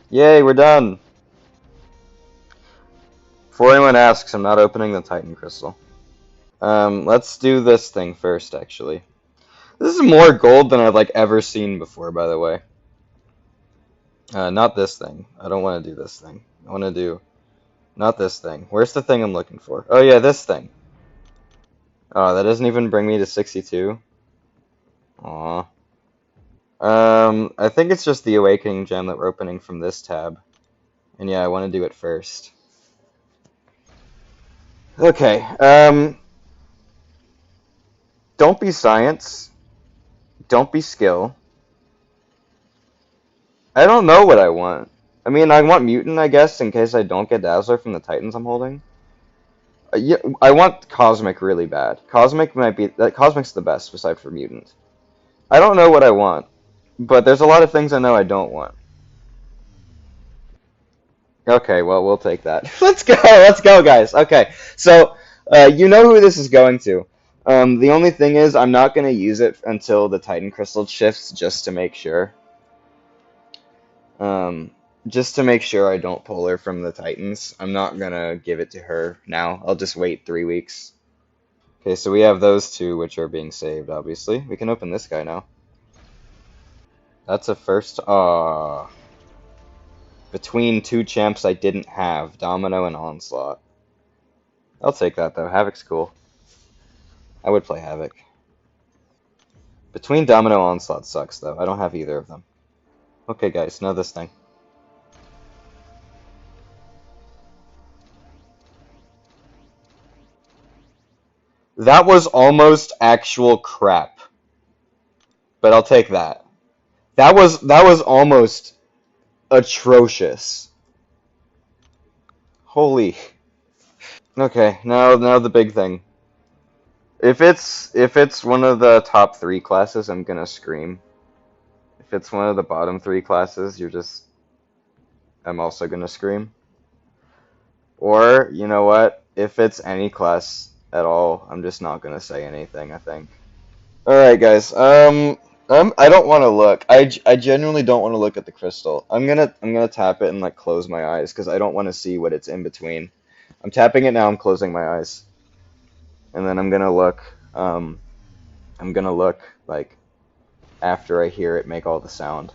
Yay, we're done! Before anyone asks, I'm not opening the Titan Crystal. Let's do this thing first, actually. This is more gold than I've, like, ever seen before, by the way. Not this thing. I don't want to do this thing. I want to do... Not this thing. Where's the thing I'm looking for? Oh yeah, this thing. Oh, that doesn't even bring me to 62? Aw. I think it's just the Awakening Gem that we're opening from this tab. And yeah, I want to do it first. Okay, don't be science. Don't be skill. I don't know what I want. I mean, I want mutant, I guess, in case I don't get Dazzler from the Titans I'm holding. Yeah, I want Cosmic really bad. Cosmic might be... Cosmic's the best, aside from mutant. I don't know what I want, but there's a lot of things I know I don't want. Okay, well, we'll take that. Let's go, guys. Okay, so, you know who this is going to. The only thing is, I'm not going to use it until the Titan Crystal shifts, just to make sure. Just to make sure I don't pull her from the Titans. I'm not going to give it to her now. I'll just wait 3 weeks. Okay, so we have those two, which are being saved, obviously. We can open this guy now. That's a first. Between two champs I didn't have, Domino and Onslaught. I'll take that, though. Havoc's cool. I would play Havoc. Between Domino and Onslaught sucks, though. I don't have either of them. Okay, guys, now this thing. That was almost actual crap. But I'll take that. That was almost atrocious. Holy. Okay, now the big thing. If it's one of the top 3 classes, I'm gonna scream. If it's one of the bottom 3 classes, I'm also gonna scream. Or, you know what? If it's any class at all, I'm just not gonna say anything, I think. Alright, guys. I don't want to look. I genuinely don't want to look at the crystal. I'm gonna tap it and like close my eyes because I don't want to see what it's in between. I'm tapping it now. I'm closing my eyes, and then I'm gonna look. I'm gonna look like after I hear it make all the sound.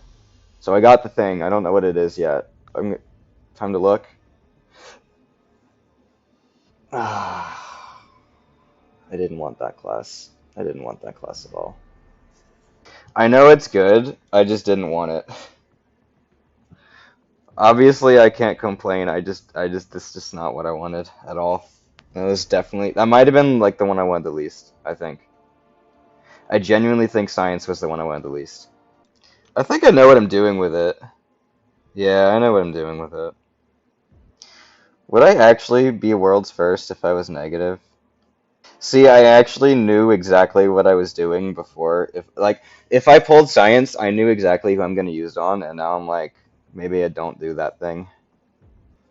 So I got the thing. I don't know what it is yet. Time to look. I didn't want that class. I didn't want that class at all. I know it's good, I just didn't want it. Obviously, I can't complain. This is just not what I wanted at all. That might have been like the one I wanted the least, I think. I genuinely think Science was the one I wanted the least. I think I know what I'm doing with it. Yeah, I know what I'm doing with it. Would I actually be world's first if I was negative? See, I actually knew exactly what I was doing before. If I pulled Science, I knew exactly who I'm gonna use it on, and now I'm like, maybe I don't do that thing.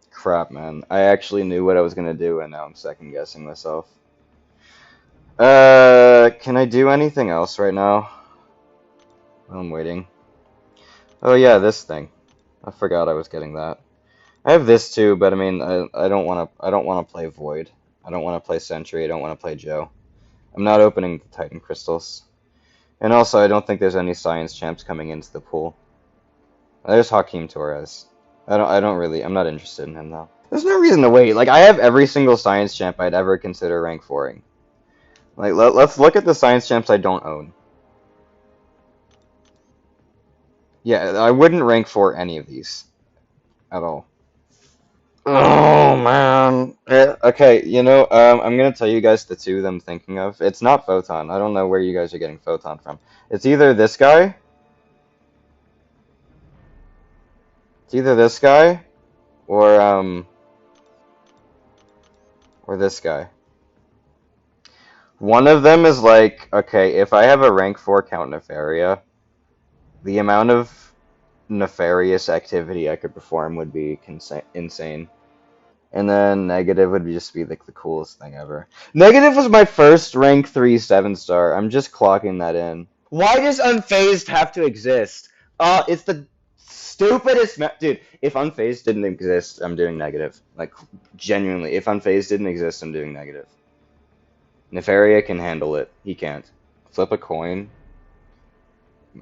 Crap, man. I actually knew what I was gonna do, and now I'm second guessing myself. Can I do anything else right now? I'm waiting. Oh yeah, this thing. I forgot I was getting that. I have this too, but I mean, I don't wanna play Void. I don't wanna play Sentry. I don't wanna play Joe. I'm not opening the Titan Crystals. And also, I don't think there's any Science champs coming into the pool. There's Hakeem Torres. I'm not interested in him though. There's no reason to wait. Like, I have every single Science champ I'd ever consider rank 4ing. Like, let's look at the Science champs I don't own. Yeah, I wouldn't rank 4 any of these. At all. Oh, man. Okay, I'm gonna tell you guys the two that I'm thinking of. It's not Photon. I don't know where you guys are getting Photon from. It's either this guy. It's either this guy, or this guy. One of them is like, okay, if I have a rank 4 Count Nefaria, the amount of nefarious activity I could perform would be insane. And then Negative would just be like the coolest thing ever. Negative was my first rank 3 7-star. I'm just clocking that in. Why does Unfazed have to exist? It's the stupidest dude. If unfazed didn't exist, I'm doing negative. Like genuinely, if unfazed didn't exist, I'm doing negative. Nefaria can handle it. He can't. Flip a coin.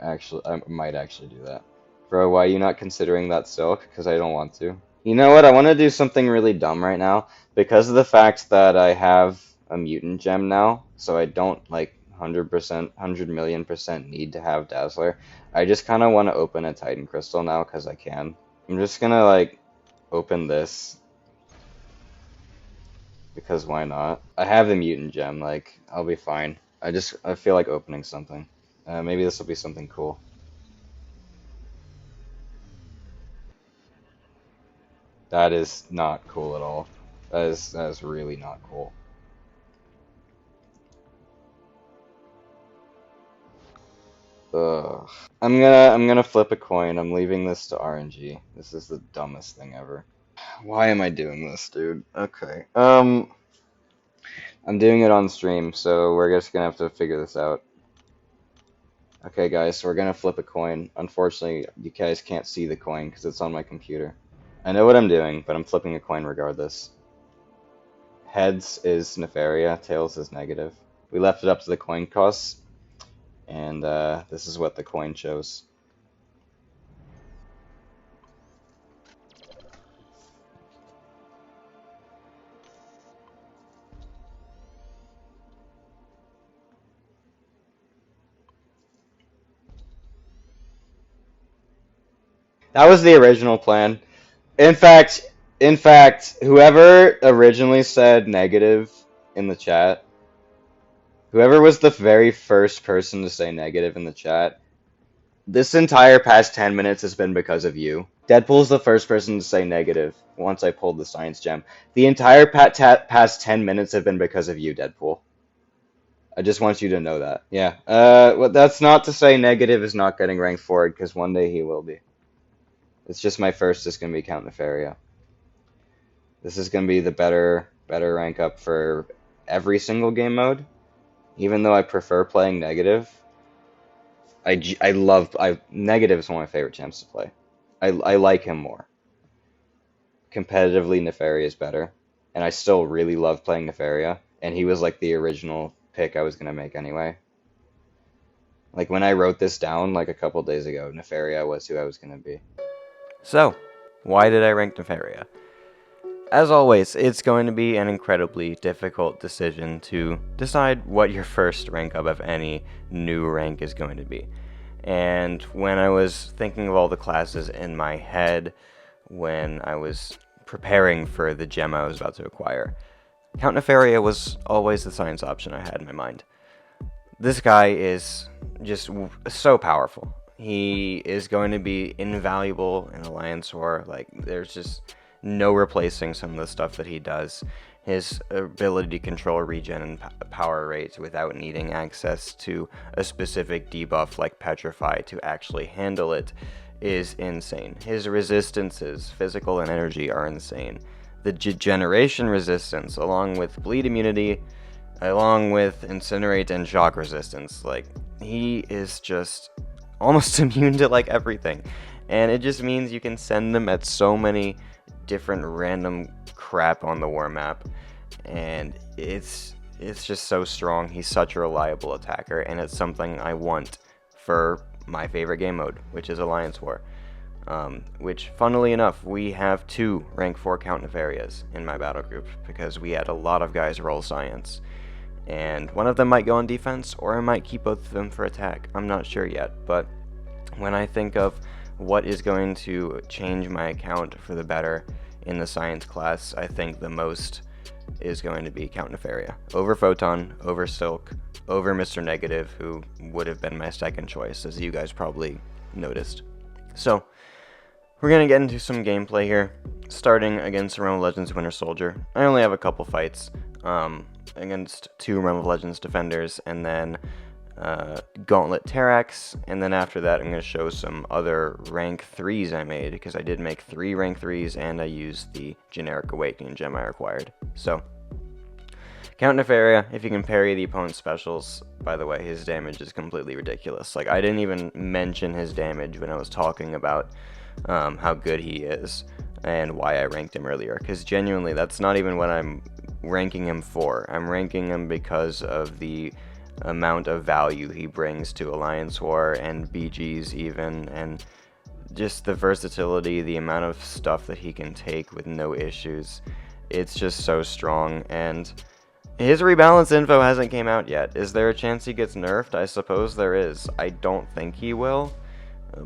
Actually, I might actually do that. Bro, why are you not considering that silk? Because I don't want to. You know what? I want to do something really dumb right now because of the fact that I have a mutant gem now, so I don't like 100%, 100,000,000% need to have Dazzler. I just kind of want to open a Titan Crystal now because I can. I'm just gonna like open this because why not? I have the mutant gem, like I'll be fine. I feel like opening something. Maybe this will be something cool. That is not cool at all. That is really not cool. Ugh. I'm gonna flip a coin. I'm leaving this to RNG. This is the dumbest thing ever. Why am I doing this, dude? Okay. I'm doing it on stream, so we're just gonna have to figure this out. Okay, guys, so we're gonna flip a coin. Unfortunately, you guys can't see the coin because it's on my computer. I know what I'm doing, but I'm flipping a coin regardless. Heads is Nefaria, tails is negative. We left it up to the coin toss, and this is what the coin shows. That was the original plan. In fact, whoever originally said negative in the chat, whoever was the very first person to say negative in the chat, this entire past 10 minutes has been because of you. Deadpool's the first person to say negative once I pulled the science gem. The entire past 10 minutes have been because of you, Deadpool. I just want you to know that. Yeah. Well, that's not to say negative is not getting ranked forward, because one day he will be. It's just my first is going to be Count Nefaria. This is going to be the better rank up for every single game mode. Even though I prefer playing negative, negative is one of my favorite champs to play. I like him more. Competitively, Nefaria is better, and I still really love playing Nefaria. And he was like the original pick I was gonna make anyway. Like when I wrote this down like a couple days ago, Nefaria was who I was gonna be. So, why did I rank Nefaria? As always, it's going to be an incredibly difficult decision to decide what your first rank up of any new rank is going to be. And when I was thinking of all the classes in my head, when I was preparing for the gem I was about to acquire, Count Nefaria was always the science option I had in my mind. This guy is just so powerful. He is going to be invaluable in Alliance War. Like, there's just no replacing some of the stuff that he does. His ability to control regen and power rates without needing access to a specific debuff like Petrify to actually handle it is insane. His resistances, physical and energy, are insane. The generation resistance, along with bleed immunity, along with incinerate and shock resistance, like, he is just almost immune to like everything. And it just means you can send them at so many different random crap on the war map, and it's just so strong. He's such a reliable attacker, and it's something I want for my favorite game mode, which is Alliance War. Which, funnily enough, we have 2 rank 4 Count Nefarias in my battle group, because we had a lot of guys roll science. And one of them might go on defense, or I might keep both of them for attack. I'm not sure yet, but when I think of what is going to change my account for the better in the science class, I think the most is going to be Count Nefaria. Over Photon, over Silk, over Mr. Negative, who would have been my second choice, as you guys probably noticed. So, we're going to get into some gameplay here, starting against Realm of Legends Winter Soldier. I only have a couple fights against 2 Realm of Legends defenders, and then Gauntlet Terax, and then after that I'm going to show some other rank 3s I made, because I did make 3 rank 3s, and I used the generic Awakening gem I acquired. So, Count Nefaria, if you can parry the opponent's specials, by the way, his damage is completely ridiculous. Like, I didn't even mention his damage when I was talking about how good he is and why I ranked him earlier. Because genuinely, that's not even what I'm ranking him for. I'm ranking him because of the amount of value he brings to Alliance War and BGs even, and just the versatility, the amount of stuff that he can take with no issues. It's just so strong, and his rebalance info hasn't came out yet. Is there a chance he gets nerfed? I suppose there is. I don't think he will,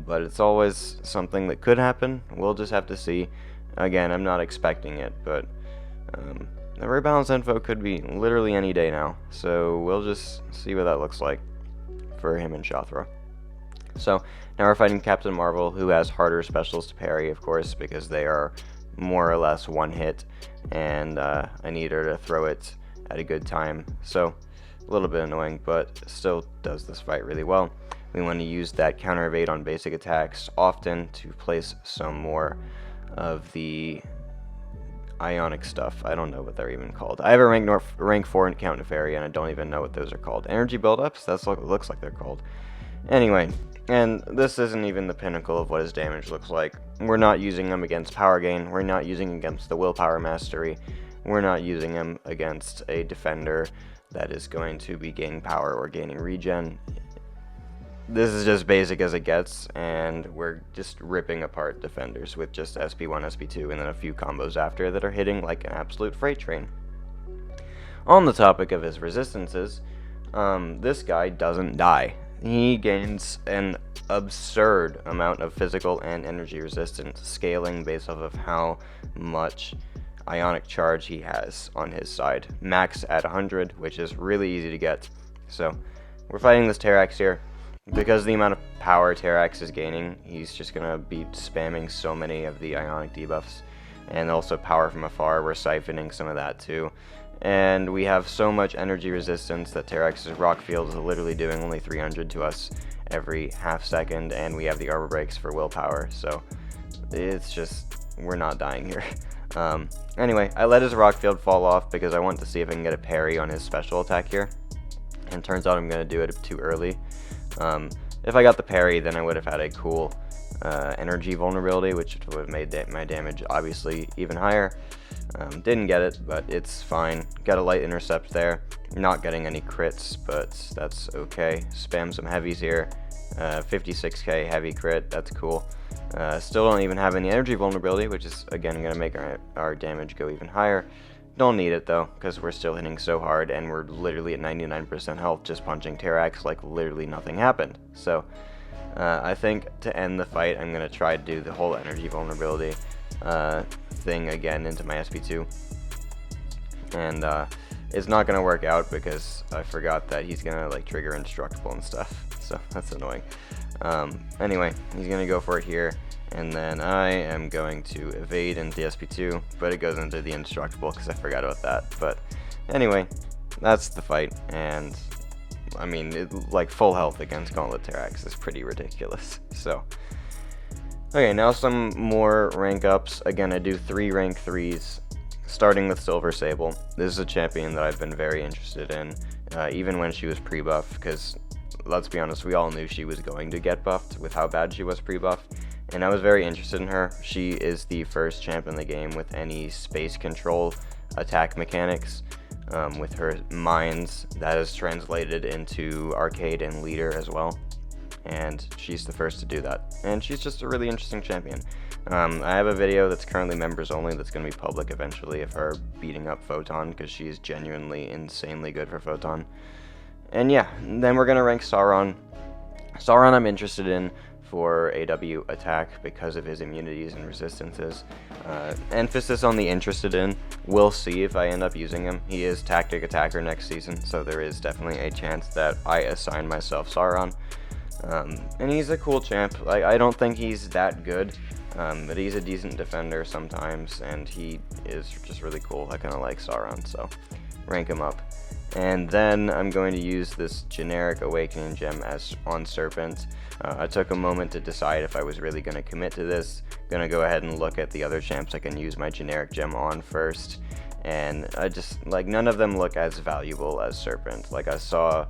but it's always something that could happen. We'll just have to see. Again, I'm not expecting it, but the rebalance info could be literally any day now, so we'll just see what that looks like for him and Shothra. So now we're fighting Captain Marvel, who has harder specials to parry, of course, because they are more or less one hit, and I need her to throw it at a good time. So a little bit annoying, but still does this fight really well. We want to use that counter evade on basic attacks often to place some more of the ionic stuff. I don't know what they're even called. I have a rank 4 in Count Neferi, and I don't even know what those are called. Energy buildups? That's what it looks like they're called. Anyway, and this isn't even the pinnacle of what his damage looks like. We're not using him against power gain. We're not using him against the willpower mastery. We're not using him against a defender that is going to be gaining power or gaining regen. This is just basic as it gets, and we're just ripping apart defenders with just SP1, SP2, and then a few combos after that are hitting like an absolute freight train. On the topic of his resistances, this guy doesn't die. He gains an absurd amount of physical and energy resistance, scaling based off of how much ionic charge he has on his side. Max at 100, which is really easy to get. So we're fighting this Terrax here. Because of the amount of power Terrax is gaining, he's just going to be spamming so many of the ionic debuffs. And also power from afar, we're siphoning some of that too. And we have so much energy resistance that Terrax's rock field is literally doing only 300 to us every half second, and we have the armor breaks for willpower, so it's just, we're not dying here. Anyway, I let his rock field fall off because I want to see if I can get a parry on his special attack here, and turns out I'm going to do it too early. If I got the parry, then I would have had a cool energy vulnerability, which would have made my damage obviously even higher. Didn't get it, but it's fine. Got a light intercept there. Not getting any crits, but that's okay. Spam some heavies here. 56k heavy crit, that's cool. Still don't even have any energy vulnerability, which is again going to make our damage go even higher. Don't need it though, because we're still hitting so hard, and we're literally at 99% health just punching Terrax like literally nothing happened. So I think to end the fight, I'm going to try to do the whole energy vulnerability thing again into my SP2. And it's not going to work out because I forgot that he's going to like trigger indestructible and stuff. So that's annoying. Anyway, he's going to go for it here. And then I am going to evade into the SP2, but it goes into the indestructible because I forgot about that. But anyway, that's the fight, and I mean, like full health against Gauntlet Terrax is pretty ridiculous. So, okay, now some more rank ups. Again, I do 3 rank 3s, starting with Silver Sable. This is a champion that I've been very interested in, even when she was pre-buff, because let's be honest, we all knew she was going to get buffed with how bad she was pre-buff. And I was very interested in her. She is the first champ in the game with any space control attack mechanics. With her mines, that is translated into arcade and leader as well. And she's the first to do that. And she's just a really interesting champion. I have a video that's currently members only that's going to be public eventually of her beating up Photon, because she's genuinely insanely good for Photon. And yeah, then we're going to rank Sauron. Sauron I'm interested in for AW attack because of his immunities and resistances. Emphasis on the interested in. We'll see if I end up using him. He is tactic attacker next season, so there is definitely a chance that I assign myself Sauron. And he's a cool champ. I don't think he's that good, but he's a decent defender sometimes, and he is just really cool. I kind of like Sauron, so rank him up. And then I'm going to use this generic Awakening Gem as on Serpent. I took a moment to decide if I was really going to commit to this. Gonna go ahead and look at the other champs I can use my generic gem on first. And I just, like, none of them look as valuable as Serpent. Like, I saw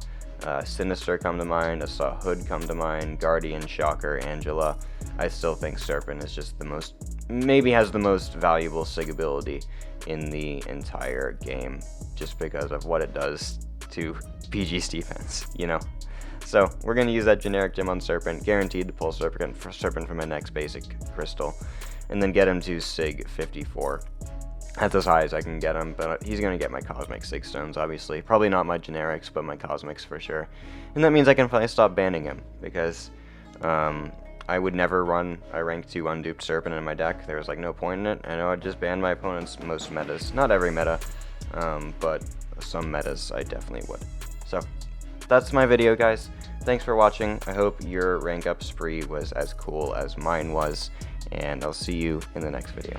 Sinister come to mind, I saw Hood come to mind, Guardian, Shocker, Angela. I still think Serpent is just the most, maybe has the most valuable SIG ability in the entire game, just because of what it does to PG's defense, you know? So we're going to use that generic gem on Serpent, guaranteed to pull Serpent from my next basic crystal, and then get him to SIG 54. That's as high as I can get him, but he's going to get my Cosmic 6 stones, obviously. Probably not my generics, but my Cosmics for sure. And that means I can finally stop banning him, because I would never run a rank 2 unduped Serpent in my deck. There was like no point in it. I know I'd just ban my opponent's most metas. Not every meta, but some metas I definitely would. So that's my video, guys. Thanks for watching. I hope your rank up spree was as cool as mine was, and I'll see you in the next video.